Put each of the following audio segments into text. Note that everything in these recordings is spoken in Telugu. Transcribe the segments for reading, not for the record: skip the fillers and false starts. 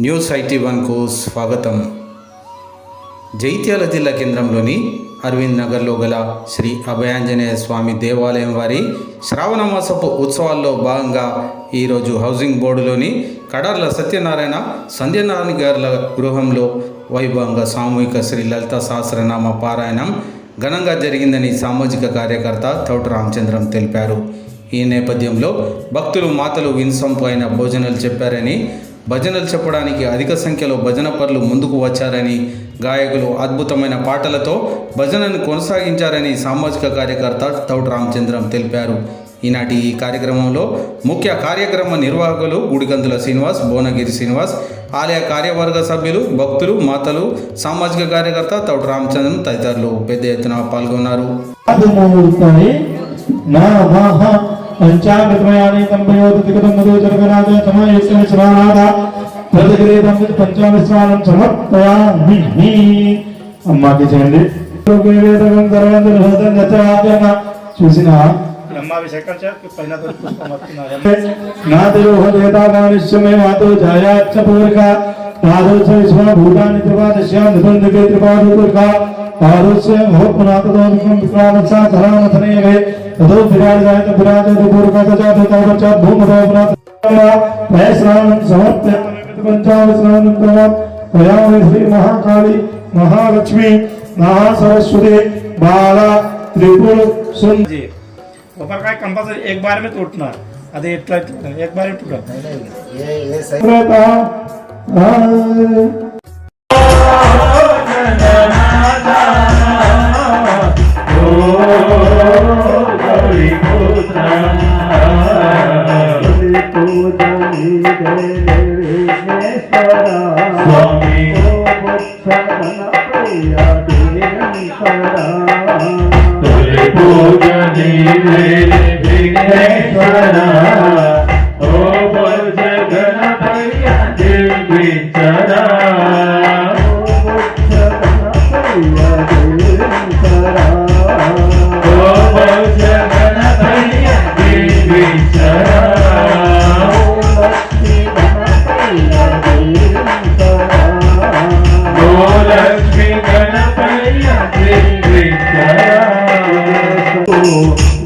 న్యూస్ IT1కు స్వాగతం. జైత్యాల జిల్లా కేంద్రంలోని అరవింద్ నగర్లో గల శ్రీ అభయాంజనేయ స్వామి దేవాలయం వారి శ్రావణ మాసపు ఉత్సవాల్లో భాగంగా ఈరోజు హౌసింగ్ బోర్డులోని కడార్ల సత్యనారాయణ సంధ్యనారాయణ గారుల గృహంలో వైభవంగా సామూహిక శ్రీ లలిత సహస్రనామ పారాయణం ఘనంగా జరిగిందని సామాజిక కార్యకర్త తౌట రామచంద్రం తెలిపారు. ఈ నేపథ్యంలో భక్తులు మాతలు వినసొంపు అయిన భోజనాలు చెప్పారని, భజనలు చెప్పడానికి అధిక సంఖ్యలో భజన పరులు ముందుకు వచ్చారని, గాయకులు అద్భుతమైన పాటలతో భజనను కొనసాగించారని సామాజిక కార్యకర్త తౌట రామచంద్రం తెలిపారు. ఈనాటి ఈ కార్యక్రమంలో ముఖ్య కార్యక్రమ నిర్వాహకులు గుడిగంతుల శ్రీనివాస్, భువనగిరి శ్రీనివాస్, ఆలయ కార్యవర్గ సభ్యులు, భక్తులు, మాతలు, సామాజిక కార్యకర్త తౌట రామచంద్రం తదితరులు పెద్ద ఎత్తున పాల్గొన్నారు. पंचामृतमयानि तंपयोतिकतं मधुचरकराज समायस्य श्रावणादा प्रतिग्रहीतं पंचामृतस्नानं समर्पयामि. అమ్మకి చేయండి. వేదం తర్వాత హృదయం నచరాజన చూసిన అమ్మాభిషేకం చేసి పైన పుష్పమర్పణ నాదిరోహ దేవతాగానిశ్చమే మాతో జాయాచ్చ పూర్క పాదోచ విశ్వ భూతాని త్రిపాదశ్యాం నిబంధకే త్రిపాదూర్క పాదోస్య మహోత్పనాతదోనికం విక్రామసా సరామథనేగే ततो विराजते विराजते पूर्वकजाते तवचात् भूमदोपनाथ प्रयस्नानं समर्पयामि. पंचावस्नानं कृत्वा प्रयामि श्री महाकाली महालक्ष्मी महासरस्वती बाला त्रिपुर सुंदरी. ऊपर का कंपल्सरी एक बार में टूटना, अरे एक बार में टूटा ये सही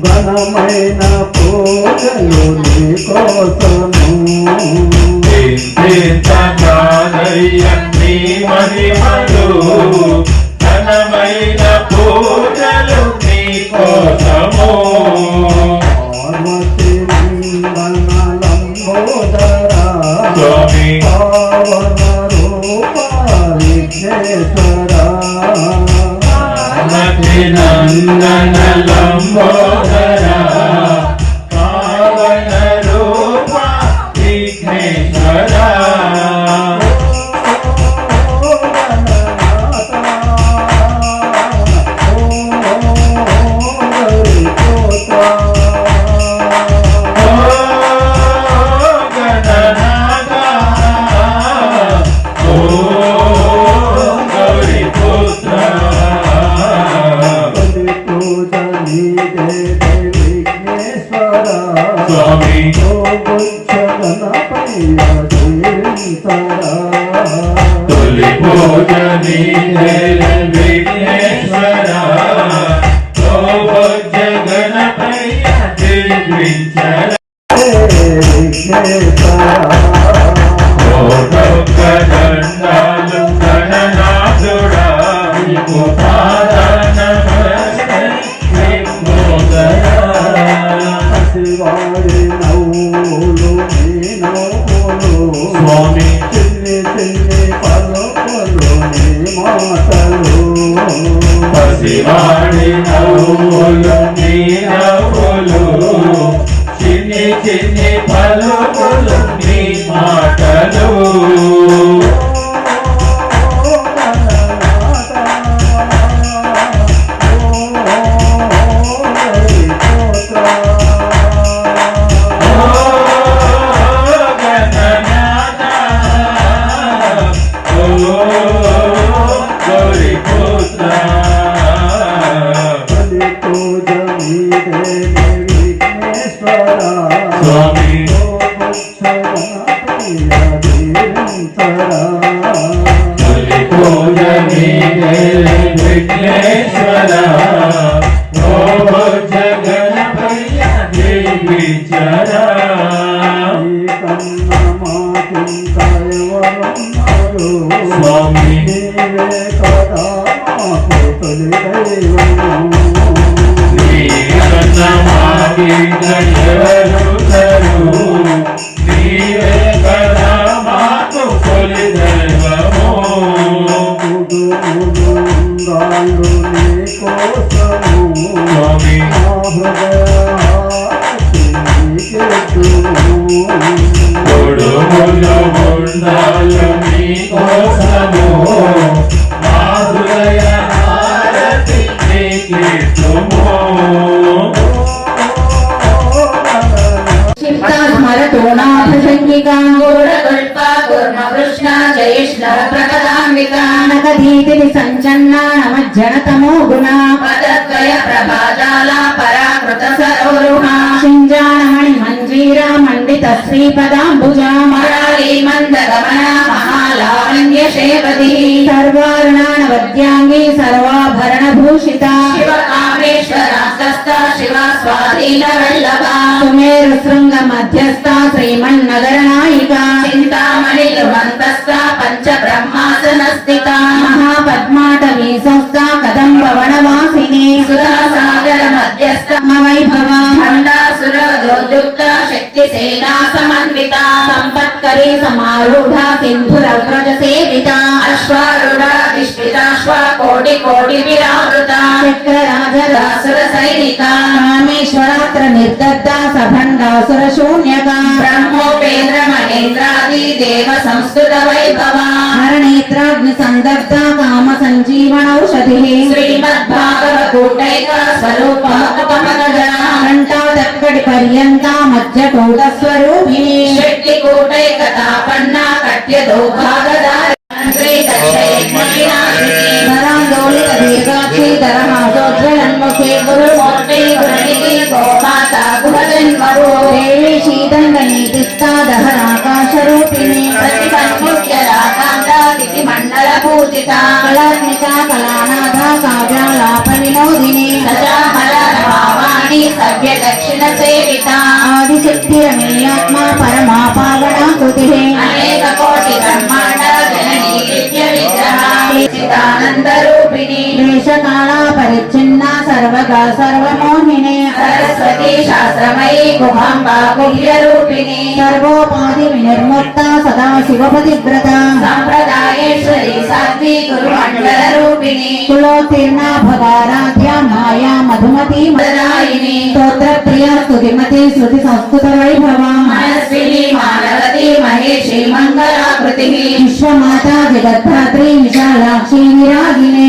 ఘనమైన పూజలు నీకోసము ఘనమైన పూజలు నీకోసము పార్వతి నందనంబోదరా స్వామి పావన రూప విఘ్నేశ్వరా నందన లంబోదరా పావన రూప విఘ్నేశ్వరా తొలి పూజ విఘ్నేశ్వరా ఓ భోజ గణపయ్య దీవించరా దండాలు గణనాథుడా శివారి నవ్వులు నీ నవ్వులు స్వామి చిన్ని చిన్ని పలుకులు నీ మాటలు పసివాడి నవ్వులు నీ నవ్వులు చిన్ని చిన్ని పలుకులు నీ మాటలు పూజ నిరంతరా తొలి పూజ నీదే విఘ్నేశ్వర ఓ జగణపయ్య దీవించరా ఈ కన్న మాకింత ఎవరున్నారు స్వామి నీవే కదా మాకు తొలి దైవము నీవే కదా మాకు తొలి దైవము ఉండాలు నీ కోసము స్వామి మా హృదయాలు కొడుములు ఉండాలు నీ కోసము మా హృదయ హారతి నీకిస్తుము స్మరతోనాథసంగికా గోడకల్పా కూర్మకృష్ణ జయిష్ణ ప్రకటాంబికా నగదీతిని సంచన్నా నమజ్జనతమో గుణ పదద్వయ ప్రభాజాల పరాకృత సరోరుహా సింజానమణి మంజీర మండిత శ్రీపదాంబుజ మరాళీ మందగమన మహాలావణ్య శేవతి సర్వారుణానవద్యాంగి సర్వాభరణ భూషిత శివ కామేశ్వరాస్తస్థ శివ స్వాధీన వల్లభ సుమేరు శృంగ మధ్యస్థ శ్రీమన్నగర నాయిక చింతామణి ధ్రువంతస్థ పంచ బ్రహ్మాసన స్థిత మహాపద్మాటవీ సంస్థ కదంబ వనవాసిని సుధా సాగర మధ్యస్థ వైభవ ఖండాసుర గోద్యుక్త శక్తి సేనా సమన్విత సంపత్కరీ సమారూఢ సింధురవ్రజ సేవిత అశ్వారూఢాధిష్ఠితాశ్వ కోటి కోటి విరావృత చక్రరాజరాసుర సైనిక రామేశ్వరాత్ర నిర్దగ్ధ సభండాసుర శూన్యక బ్రహ్మోపేంద్ర మహేంద్రాది దేవ సంస్కృత వైభవ హరనేత్రాగ్ని సందగ్ధ కామ సంజీవనౌషధి శ్రీమద్భాగవకూటైక స్వరూపముపమగజ కంఠాదక్కడి పర్యంత మధ్యకూట స్వరూపిణి శక్తి కూటైక తాపన్న కట్యదో భాగదారి ధరాందోళిత దీర్ఘాక్షి ధరహాసోజ్వలన్ముఖే గురుమూర్తి గురునిధి గోమాతా గుహజన్మరో దేవి శీతంగని తిస్తాదహరాకాశరూపిణి ప్రతిపన్ముఖ్య రాకాంతాతిథి మండల పూజిత కళాత్మిక కళానాథ కావ్యాలాప వినోదిని సజామల భావాణి సవ్య దక్షిణ సేవిత ఆదిశక్తిరమేయాత్మ పరమా పావనాకృతి అనేక కోటి బ్రహ్మాండ జననీ నిత్య విగ్రహ చిదానంద రూపిణి దేశకాల పరిచ్ఛిన్న సర్వగా సర్వమోహిని సరస్వతి శాస్త్రమయీ గుహాంబా గుహ్య రూపిణి సర్వోపాధి వినిర్ముక్త సదా శివపతివ్రత సంప్రదాయేశ్వరి సాధ్వి గురు మండల రూపిణి కులోత్తీర్ణ భగారాధ్య మాయా మధుమతి మదనాయిని స్తోత్ర ప్రియ స్తుతిమతి శృతి సంస్కృత వైభవ మనస్విని మానవతి మహేషి మంగళాకృతి విశ్వమాత జగద్ధాత్రి విశాలాక్షి విరాగిని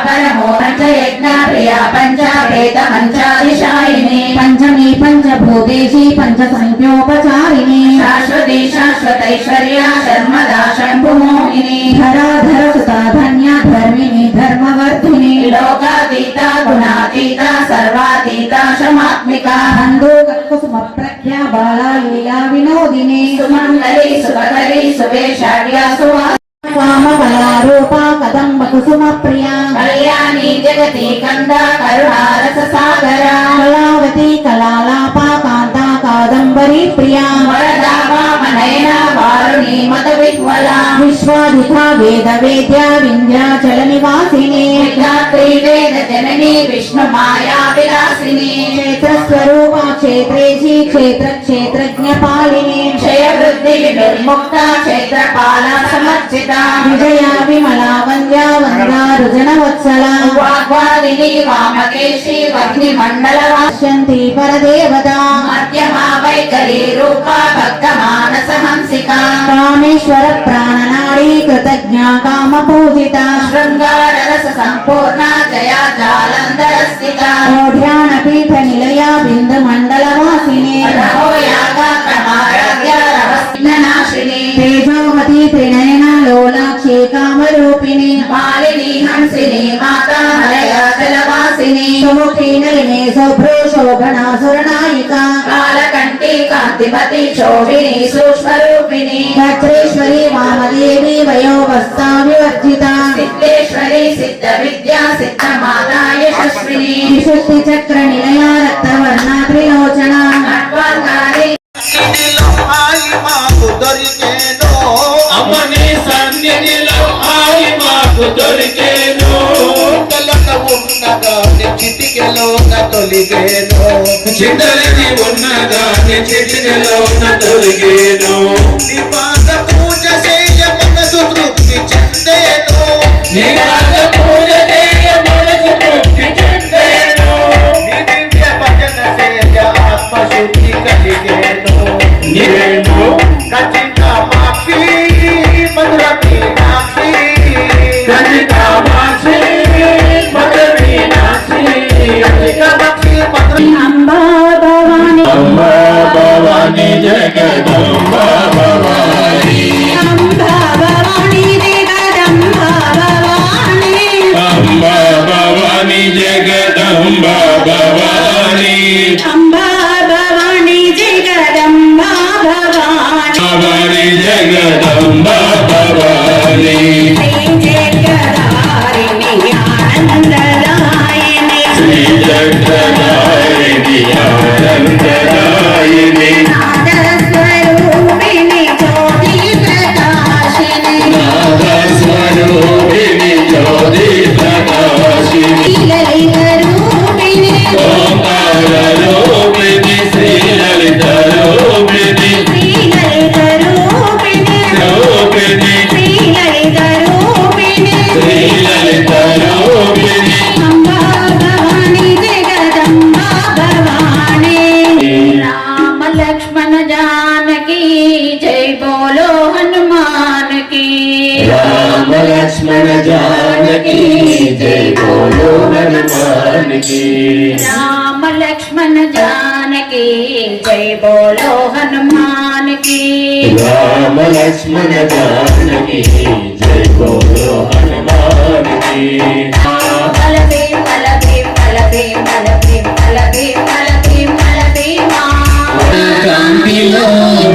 పరమో పంచయజ్ఞ ప్రియ పంచాభేద పంచాదిశాయిని పంచమి పంచభూతేషి పంచ సంఖ్యోపచారిణి శాశ్వతి శాశ్వతైశ్వర్య శర్మదా శంభుమోహిని ధరాధర సుతా ధన్య ధర్మిణి ధర్మవర్ధిని లోకాతీత గుణాతీత సర్వాతీత శమాత్మిక బంధు కుసుమ ప్రజ్ఞ బాలా లీలా వినోదిని సుమంగళి సుభకరి సువేషాఢ్య సువా కామకళారూప కదంబ కుసుమ ప్రియ కళ్యాణి జగతి కంద కరుణారస సాగర కళావతి కళాలాప కాంత కాదంబరి ప్రియ వరదా వామనయన వారుణి మత విహ్వల విశ్వాధిక వేద వేద్య వింధ్యాచల నివాసిని విధాత్రి వేద జనని విష్ణు మాయా విలాసిని క్షేత్ర స్వరూప క్షేత్రేశి క్షేత్ర క్షేత్రజ్ఞ పాలిని క్షయ వృద్ధి విముక్త క్షేత్రపాల సమర్చిత విజయ విమలా వంద్య వందారుజన వత్సల వాగ్వాదిని వామకేశి వగ్ని మండల వాస్యంతి పరదేవత మధ్యమా వైఖరి రూప భక్త మానస హంసిక కామేశ్వర ప్రాణనాడి కృతజ్ఞ కామ పూజిత శృంగార రస సంపూర్ణ జయా జాలంధర స్థిత ధ్యాన పీఠ నిలయ బిందు మండల వాసిని రహోయాగ ప్రమారాధ్య రహస్యనాశిని తేజోమతి త్రినయన లోలాక్షి కామరూపిణి మాలిని హంసిని మాతా మలయాచల వాసిని సుముఖీ నలినే శుభ్రో శోభనాసురనాయికా కాలకంఠీ కాంతిమతి శోభిని సూక్ష్మరూపిణి భద్రేశ్వరి వామదేవి వయోవస్థావివర్జిత సిద్ధేశ్వరి సిద్ధ విద్యా సిద్ధ మాతా యశస్విని విశుద్ధి చక్ర నిలయ రక్తవర్ణ త్రిలోచన అడ్వాంగారి అమ్మని సన్నిధిలో ఆయి మాకు దొరికేను చిట్టలిది ఉన్నదాన్ని చిటికెలో తొలిగేను పూజ చేయ మనసు తృప్తి చెందేను నీ పాద పూజ చేయ మనసు తృప్తి చెందేను నీ దివ్య భజన చేయ ఆత్మశుద్ధి కలిగేను నీవేను ఖచ్చిత మాక్షి మధుర మీనాక్షి కని కామాక్షి మధుర మీనాక్షి కామాక్షి మధుర అంబా భవాని అంబా భవాని జగదంబా భవాని అంబా భవాని జగదంబా భవాని అంబా భవాని జగదంబా భవాని అంబా భవాని జగదంబా భవాని భవాని జగదంబా భవాని జగదారిణి ఆనందదాయిని శ్రీ జగదాయిని ఆనందదాయిని నాదస్వరూపిణి జ్యోతి ప్రకాశిని నాదస్వరూపిణి జ్యోతి ప్రకాశిని లలిత రూపిణి ఓంకార రూపిణి శ్రీ లలిత రూపిణి శ్రీలలిత రూపిణి రూపిణి శ్రీలలిత రూపిణి శ్రీ లలిత రూపిణి అంబా భవాని జగదంబా భవాని రామ లక్ష్మణ జానకి జై బోలో హనుమాన్ की రామ లక్ష్మణ జానకి జై బోలో హనుమాన్ కి राम लक्ष्मण जानकी जय बोलो हनुमान की రామ లక్ష్మణ జానకి జై బోలో హనుమాన్ కి मलबे मलबे मलबे मलबे मलबे मलबे मलबे కాంతిలో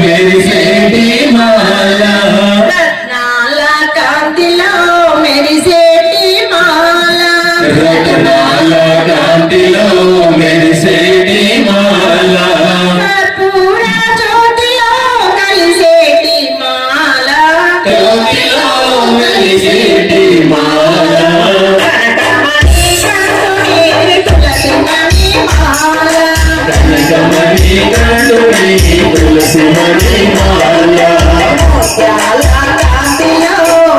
మెరిసేటి మాల రత్నాల కాంతిలో మెరిసేటి మాల రత్నాల కాంతిలో మెరిసేటి మాల కర్పూర జ్యోతిలో కలిసేటి మాల కాంతిలో మెరిసేటి మాల కనకమణి కంఠుని తులసిమణి మాల కనకమణి కంఠుని తులసిమణి మాల ముత్యాల కాంతిలో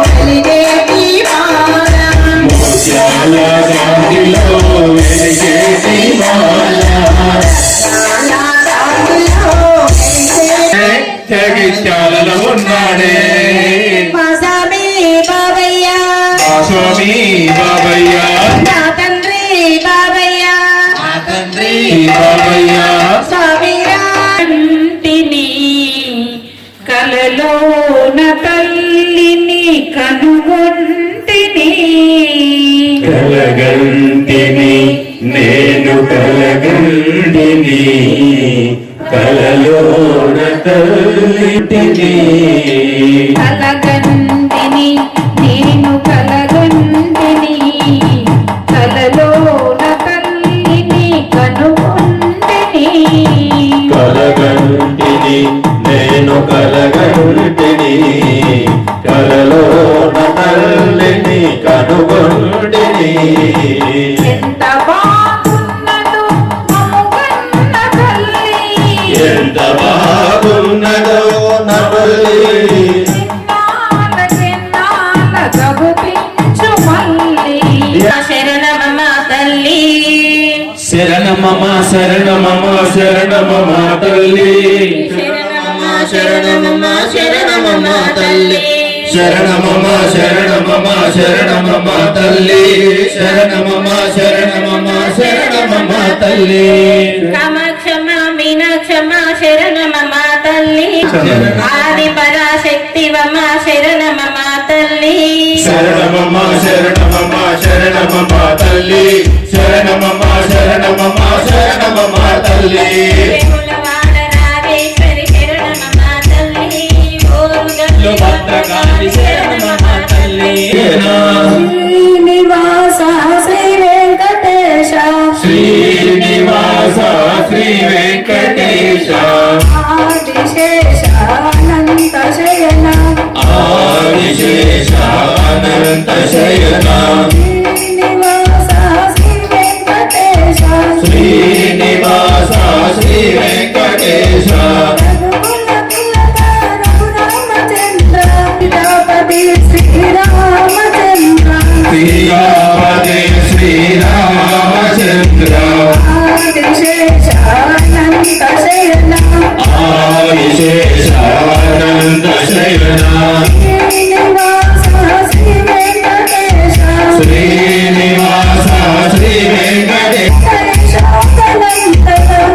వెలిగేటి మాల ముత్యాల కాంతిలో మెరిసేటి మాల జగిత్యాలలో ఉన్నాడే స్వామి బాబయ్య ఆ స్వామి బాబయ్య నా తండ్రి బాబయ్య తండ్రి బాబయ్య స్వామి రాంటిని కలలోన తల్లిని కనుగొంటిని కలగంటిని నేను కలగంటిని కలలోన తల్లింటిని కలగంటిని నేను కలగంటిని కలలోన తల్లిని కనుగొంటిని కలగంటిని నేను కలగంటిని కలలోన తల్లిని కనుగొంటిని ఎంత బాగున్నదో మముగన్న తల్లి ఎంత బాగున్నదో నవలి చిన్నాల గగుపించు మల్లి శరణమమ తల్లి శరణమమ శరణమమ శరణమమ తల్లి శరణమమ శరణమమ శరణమమ తల్లి శరణమమ శరణమమ శరణమమ తల్లి శరణమమ శరణమమ శరణమమ తల్లి కామాక్షమ మీనాక్షమ శరణమమ తల్లి ఆది పరాశక్తి ఎత్తివమ్మ శరణమమ్మ తల్లి శరణమమ్మ శరణమమ్మ శరణమమ్మ తల్లి శరణమమ్మ శరణమమ్మ శరణమమ్మ తల్లి వేములవాడ రాజేశ్వరి శరణమమ్మ తల్లి ఓరుగల్లు భద్రకాళి శరణమమ్మ తల్లి శ్రీనివాస శ్రీ వెంకటేశ శ్రీనివాస శ్రీ వెంకటేశ ఆదిశేష అనంత శయన ఆదిశేష అనంత శయన శ్రీనివాస శ్రీ వెంకటేశ శ్రీనివాస శ్రీ వెంకటేశ రఘుకుల తిలక రఘురామచంద్ర పితాపతి శ్రీరామచంద్ర శ్రీరామదే శ్రీరామచంద్ర ఆదిశేష అనంత శయన ఆదిశేష అనంత శయన శ్రీనివాస శ్రీ వెంకటేశ శ్రీనివాస శ్రీ వెంకటేశ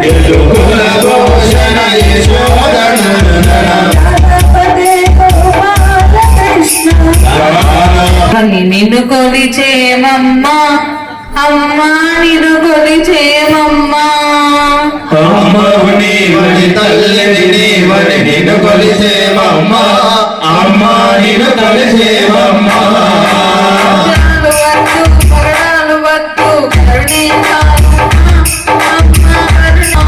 యశోకుల భూషణ యశోదనందన రాధపదే గోపాలకృష్ణ నిన్ను కొలిచేమమ్మా అమ్మా నిన్ను కొలిచేమమ్మా అమ్మవు నీవని తల్లిని నీవని నిన్ను కొలిసేమమ్మ అమ్మ నిన్ను కొలిసేమమ్మ పగడాలు వద్దు పగడాలు వద్దు కరుణే చాలు అమ్మా కరుణా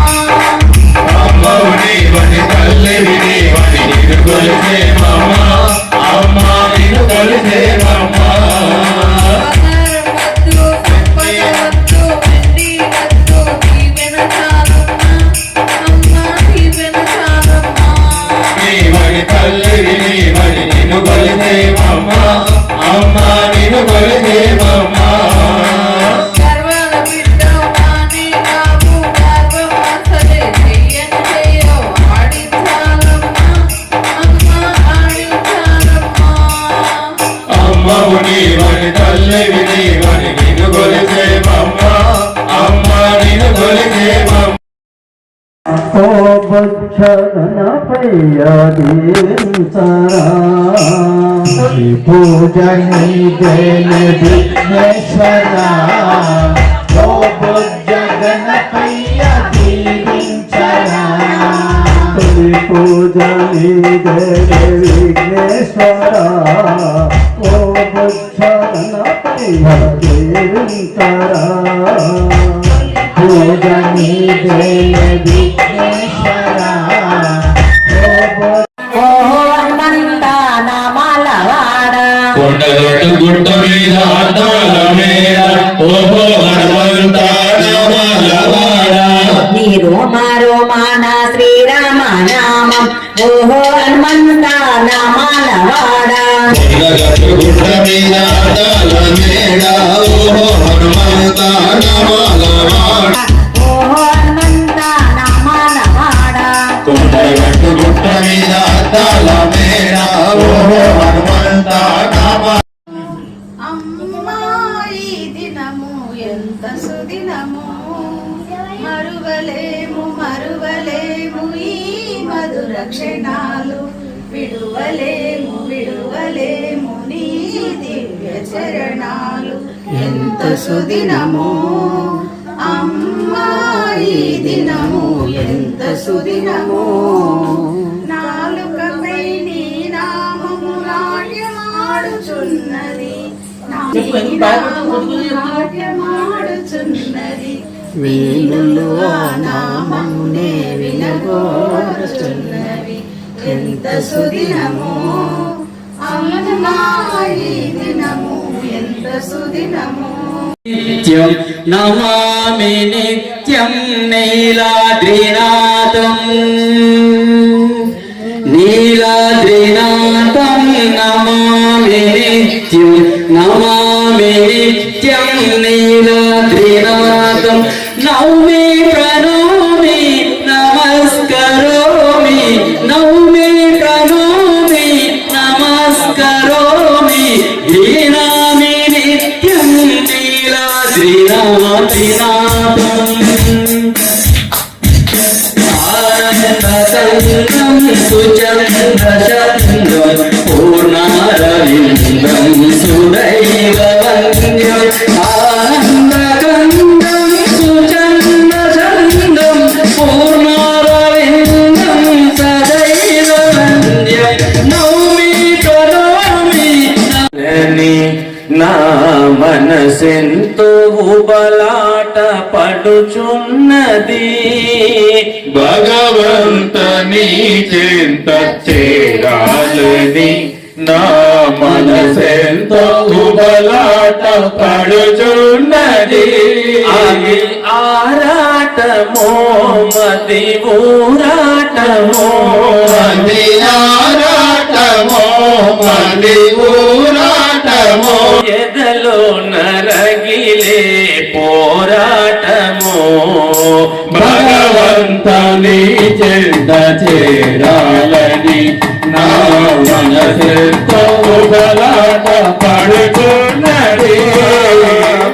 అమ్మవు నీవని తల్లిని నీవని నిన్ను కొలిసేమమ్మ అమ్మ నిన్ను కొలిసేమమ్మ వద్దు సంపద వద్దు వెండి వద్దు దీవెన చాలమ్మా అమ్మా దీవెన చాలమ్మా నీవని తల్లిని నీవని నిన్ను కొలిసేమమ్మ అమ్మ నిన్ను కొలిసేమమ్మ గర్వాల బిడ్డవు నానే కావు గర్వం అసలే చెయ్యను చెయ్యవు ఆడించాలమ్మా అమ్మా ఆడించాలమ్మా అమ్మవు నీవని తల్లివి నీవని నిన్ను కొలిసేమమ్మ అమ్మ నిన్ను కొలిసేమమ్మ ఓ బుద్ధనపయ్యా దీవించరా ఈ పూజ నీదేన విఘ్నేశ్వర ఓ బుద్ధనపయ్యా దీవించరా ఈ పూజ నీదేన విఘ్నేశ్వర ఓ బుద్ధనపయ్యా దీవించరా పూజ నీదేన విఘ్నేశ్వర ఓ హనుమంత నామాలవాడ కొండగట్టు గుట్ట మీద అద్దాల మేడ ఓహో హనుమంత నామాలవాడ నీరు మారో మాన శ్రీరామ నామం ఓహో హనుమంత నామాలవాడ కొండగట్టు గుట్ట మీద అద్దాల మేడ ఓహో హనుమంత నామాలవాడ ఓహో హనుమంత నామాలవాడ కొండగట్టు గుట్ట మీద అద్దాల మేడ ఓహో హనుమంత నామాల అమ్మా ఈ దినము ఎంత సుదినము మరువలేము మరువలేము ఈ మధుర క్షణాలు విడువలేము విడువలేము నీ దివ్య చరణాలు ఎంత సుదినము అమ్మా ఈ దినము ఎంత సుదినము నాలుకపై నీ నామము నాట్యమాడుచున్నది నాట్యమాడుచున్నది వీణులు ఆ నామమునే వినగోరుచున్నవి ఎంత సుదినము అమ్మా ఈ దినము ఎంత సుదినము నిత్యం నమామి నిత్యం నీలాద్రినాథం నీలాద్రినాథం నమామి నిత్యం నమామి నిత్యం నీలాద్రినాథం నౌమి ప్రణోమి నమస్కరోమి నౌమి ప్రణోమి నమస్కరోమి లీనామి నిత్యం నీలాద్రినాథం ఆనందచంద్రం సుచంద్రచంద్రం నా మనసెంతో ఉబలాట పడుచున్నది భగవంత నీ చింత చేరాలని నా మనసెంతో ఉబలాట పడుచున్నది అది ఆరాటమో మది ఊరాటమో అది ఆరాటమో అది ఊరాటమో ఎదలో నరగిలే పోరాటమో భగవంత నీ చింత చేరాలని నా మనసెంతో ఉబలాట పడుచున్నది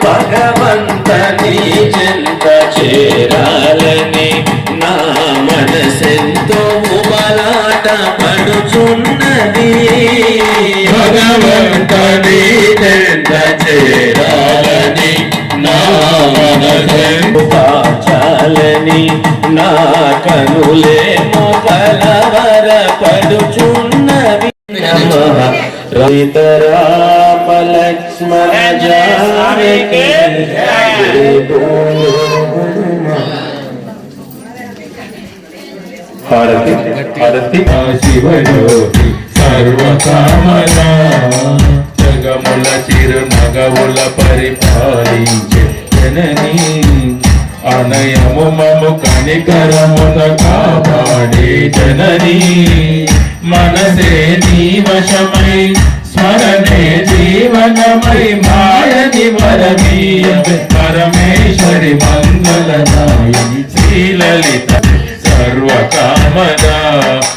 భగవంత నీ చెంత చేరాలని నా మనసెంతో ఉబలాట పడుచున్నది భగవంత నీ చింత చేరాలని నా మనసెంతో చాలని నా కనులేమో కలవర పడుచున్నవి రవితరామ లక్ష్మణ జానకి హారతి హారతి శివయోగి సర్వకామన జగముల చిరునగవుల పరిపాలించే జనని అనయము మము కనికరమున కాపాడే జనని మనసే నీ వశమై స్మరణే జీవనమై మాయని వరమీయ పరమేశ్వరి మంగళదాయిని శ్రీలలిత సర్వకామదా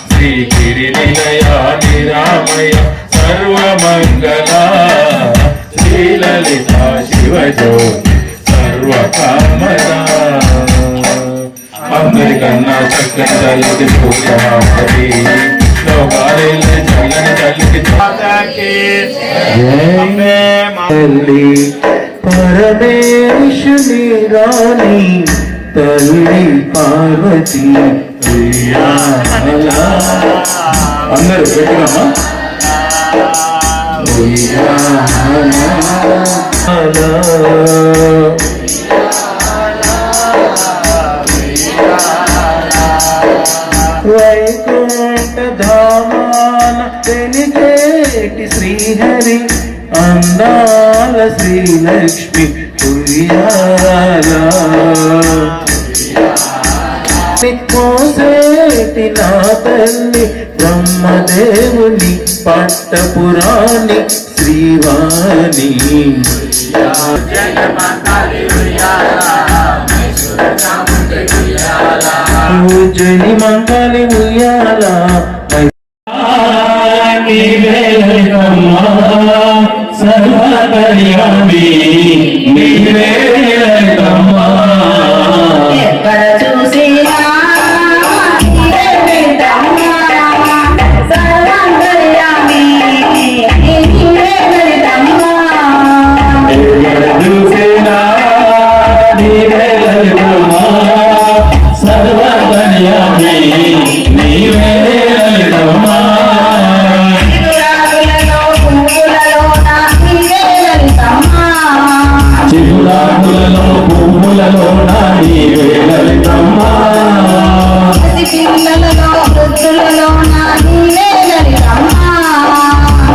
శ్రీగిరి నిలయా నిరామయ సర్వమంగళ శ్రీలలిత శివజ్యోతి సర్వకామదా అందరికన్నా చక్కని తల్లికి పూజారి లోకాలే చల్లని తల్లికి తల్లి పరమేశ్వరి రాణి తల్లి పార్వతి ఉయ్యాల. అందరూ పెట్టినమ్మా వైకుంఠ ధామాన వెలిగేటి శ్రీహరి అందాల శ్రీలక్ష్మి ఉయ్యాల. కోసేటి నా తల్లి బ్రహ్మదేవుని పట్టపురాణి శ్రీవాణి జని మంగళి ఉయ్యాల. సర్వకర్యామి నీవే లలితమ్మా ఎక్కడ చూసినా నీవే లలితమ్మా, సర్వాంతర్యామి నీవే లలితమ్మా. చూసినా నీవే లలితమ్మా సర్వకర్యామి నీవే లలితమ్మా చిగురాకులలో పువ్వులలో నీవే లలితమ్మా, చిగురాకులలో పువ్వులలో నీవే లలితమ్మా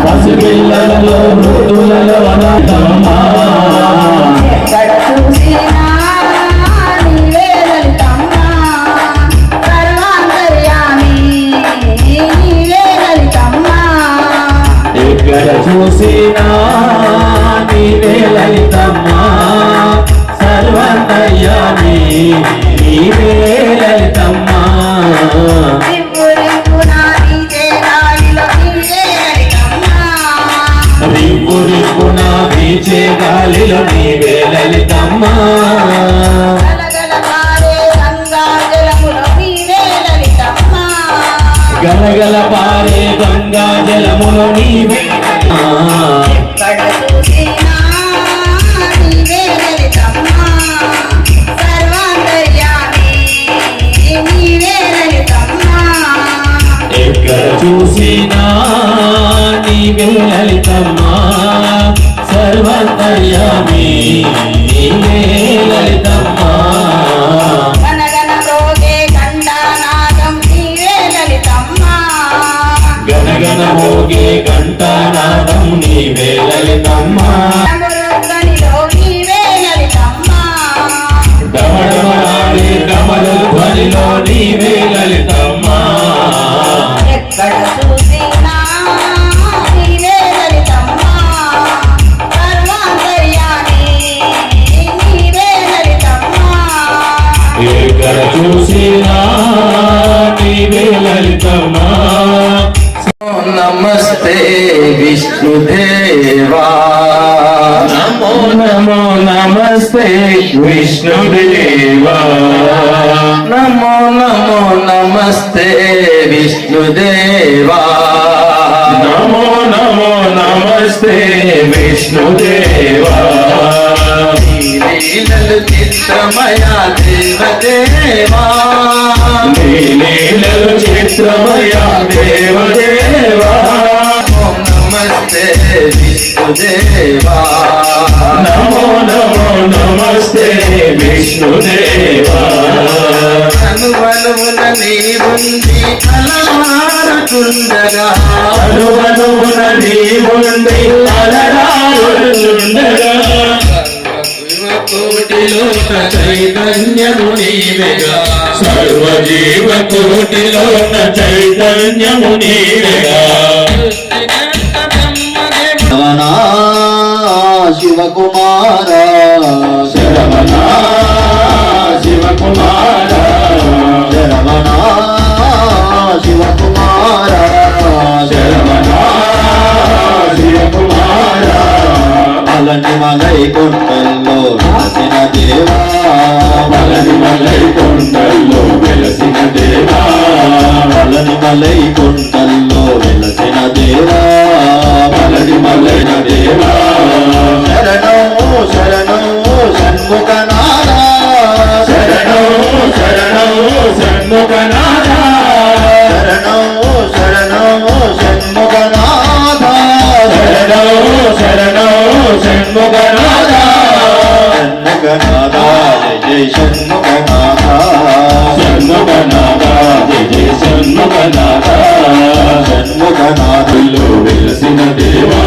పసిపిల్లలలో వృద్ధులలో లలితమ్మా. ఎక్కడ చూసినా నీవే లలితమ్మా, సర్వాంతర్యామి నీవే లలితమ్మా. ఎక్కడ చూసినా నీవే లలితమ్మా సర్వంతర్యామి నీవే లలితమ్మా రిప్పు రిప్పున వీచే గాలిలో నీవే లలితమ్మా గలగల పారే గంగా జలములో నీవే ఎక్కడ చూసినా నీవే లలితమ్మా, సర్వాంతర్యామి నీవే లలితమ్మా. ఎక్కడ చూసినా నీవే లలితమ్మా సర్వ అంతర్యామి నీవే లలితమ్మ గనగన మ్రోగే ఘంటానాదం నీవే లలితమ్మ గనగన మోగే ఘంటానాదం నీవే లలితమ్మ డమరుగనిలో నీవే లలితమ్మ డమడమలాడే డమరు ధ్వనిలో నీవే లలితమ్మ ఎక్కడ చూసినా నీవే లలితమ్మ సర్వాంతర్యామి నీవే లలితమ్మ ఎక్కడ చూసినా నీవే లలితమ్మ నమస్తే విష్ణుదేవా నమో నమో నమస్తే విష్ణుదేవా నమో నమో నమస్తే విష్ణుదేవా నమో నమో నమస్తే విష్ణుదేవా లీలలు చిత్రమయా దేవదేవా నీలీలలు చిత్రమయ దేవదేవా నమస్తే విష్ణుదేవా నమో నమో నమస్తే విష్ణుదేవా అనువనువున నీవుంది అలవారుతుండగా అనువనువున నీవుండి అలరారుతుండగా కోటిలోన చైతన్యము నీవేగా సర్వజీవ కోటిలోన చైతన్యము నీవేగా శరవణా శివకుమార శరవణా శివకుమార శరవణా శివకుమార శరవణా శివకుమార అలని మలై కొండల్లో వెలసిన దేవా మలని మలై కొండల్లో వెలసిన దేవా అలని మలై కొండల్లో వెలసిన దేవా మలని మలైన దేవా శరణో శరణో షణ్ముఖనాథ శరణో శరణో షణ్ముఖనాథ శరణో శరణో షణ్ముఖనాథ శరణో శరణో షణ్ముఖనాథ షణ్ముఖనాథ జయ షణ్ముఖనాథ షణ్ముఖనాథ జయ షణ్ముఖనాథ షణ్ముఖనాథుల్లో వెలసిన దేవా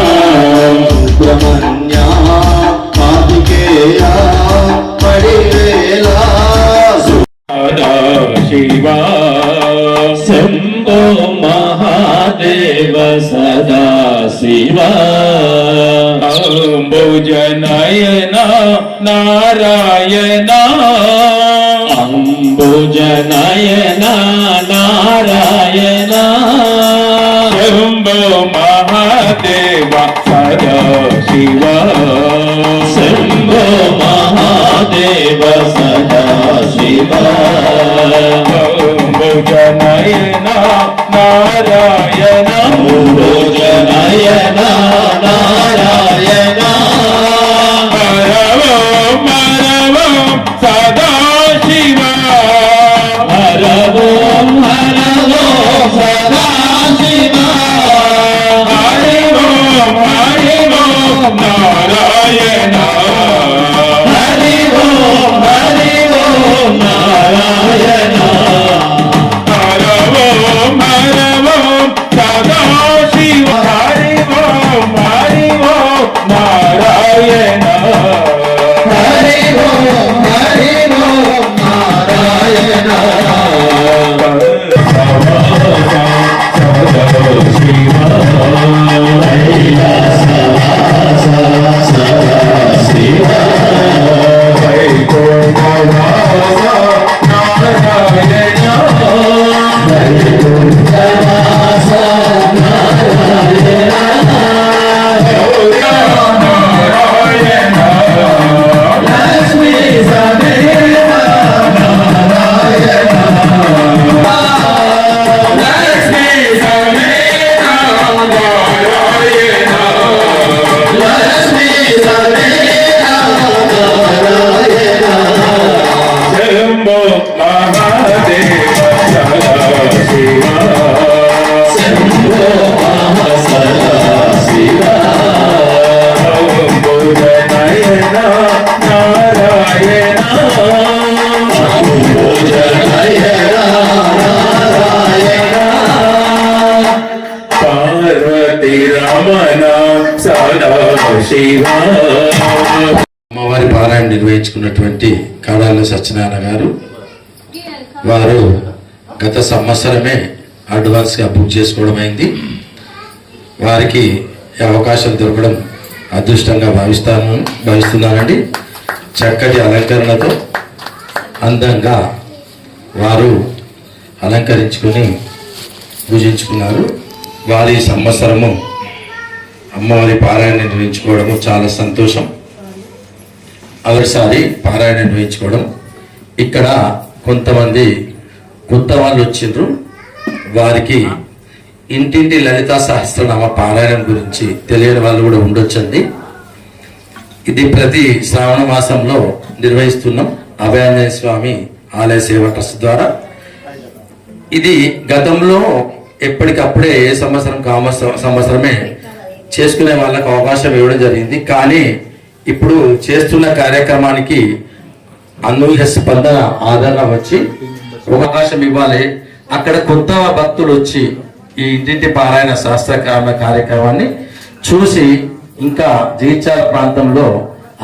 సుబ్రహ్మణ్య కార్తికేయ పడివేలా సదా శివా శంభో మహాదేవ సదా శివా అంబుజనయన నారాయణ అంబుజనయన నారాయణ శంభో మహాదేవ సదా శివా శంభో మహాదేవ సదా శివా అంబుజనయన నారాయణ అంబుజనయన నారాయణ హరవో హరవో సదా శివ హరవో హరవో సదా శివ హరి ఓం నారాయణ హరి ఓం నారాయణ హరవో హరవో పార్వతి రమణ సదా శివ. అమ్మవారి పారాయణ నిర్వహించుకున్నటువంటి కాడాల సత్యనారాయణ గారు వారు గత సంవత్సరమే అడ్వాన్స్గా బుక్ చేసుకోవడం అయింది. వారికి ఈ అవకాశం దొరకడం అదృష్టంగా భావిస్తున్నానండి. చక్కటి అలంకరణతో అందంగా వారు అలంకరించుకొని పూజించుకున్నారు. వారి సంవత్సరము అమ్మవారి పారాయణ నిర్వహించుకోవడము చాలా సంతోషం. అవరిసారి పారాయణ నిర్వహించుకోవడం. ఇక్కడ కొంతమంది కొత్త వాళ్ళు వచ్చిండ్రు. వారికి ఇంటింటి లలితా సహస్రనామ పారాయణం గురించి తెలియని వాళ్ళు కూడా ఉండొచ్చండి. ఇది ప్రతి శ్రావణ మాసంలో నిర్వహిస్తున్నాం అభయాంజనేయ స్వామి ఆలయ సేవ ట్రస్ట్ ద్వారా. ఇది గతంలో ఎప్పటికప్పుడే ఏ సంవత్సరమే చేసుకునే వాళ్ళకు అవకాశం ఇవ్వడం జరిగింది. కానీ ఇప్పుడు చేస్తున్న కార్యక్రమానికి అనూహ్య స్పందన ఆదరణ వచ్చి అవకాశం ఇవ్వాలి. అక్కడ కొత్త భక్తులు వచ్చి ఈ ఇంటింటి పారాయణ శాస్త్రకామ కార్యక్రమాన్ని చూసి ఇంకా జీచాల ప్రాంతంలో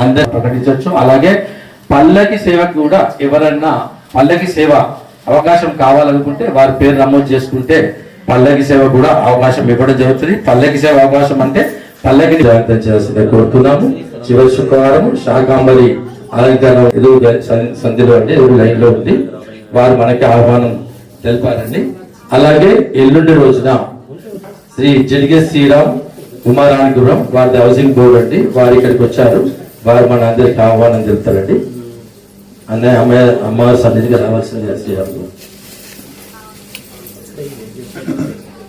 అందరూ ప్రకటించవచ్చు. అలాగే పల్లకి సేవకు కూడా ఎవరన్నా పల్లకి సేవ అవకాశం కావాలనుకుంటే వారి పేరు నమోదు చేసుకుంటే పల్లకి సేవ కూడా అవకాశం ఇవ్వడం జరుగుతుంది. పల్లకి సేవ అవకాశం అంటే పల్లకిని జాగ్రత్త చేయాల్సిందే కోరుతున్నాము. చివరి శుక్రవారం శాకాంబరి అలంకరణ ఎదురు సంధిలో అంటే ఎదురు లైన్ లో ఉంది. వారు మనకి ఆహ్వానం తెలిపారండి. అలాగే ఎల్లుండి రోజున శ్రీ జిడిగే శ్రీరామ్ కుమారాణిపురం వారి హౌసింగ్ బోర్డు అండి. వారు ఇక్కడికి వచ్చారు. వారు మన అందరికి ఆహ్వానం తెలుపుతారండి. అన్నయ్య అమ్మవారి సన్నిధిగా రావాల్సింది శ్రీరామ్.